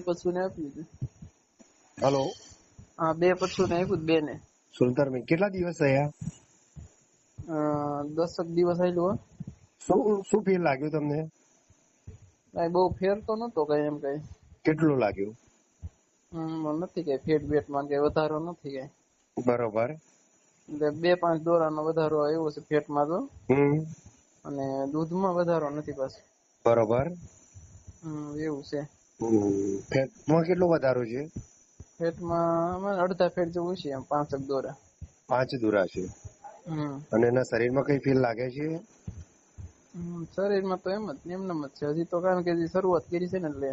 પશુ ને આપ્યું છે. હલો, હા 2 પશુ ને આપ્યું 2 ને. સુલતાનભાઈ કેટલા દિવસ થયા? 10 દિવસ આવેલું. શું ફેર લાગ્યું તમને? કઈ બહુ ફેર તો નતો કઈ એમ કઈ. કેટલું લાગ્યું? નથી કઈ ફેટ બેટ માં કઈ વધારો નથી કઈ. બરોબર. એટલે 2-5 દોરાનો વધારો આવ્યો છે ફેટમાં તો. અને દૂધમાં વધારો નથી પાછો. બરોબર. એવું છે. ફેટમાં કેટલો વધારો છે? ફેટમાં અડધા ફેટ જેવું છે, એમ 5 દોરા. 5 દોરા છે. અને એના શરીરમાં કઈ ફેર લાગે છે? શરીરમાં તો એમ જ છે હજી તો, કારણ કે શરૂઆત કરી છે ને એટલે.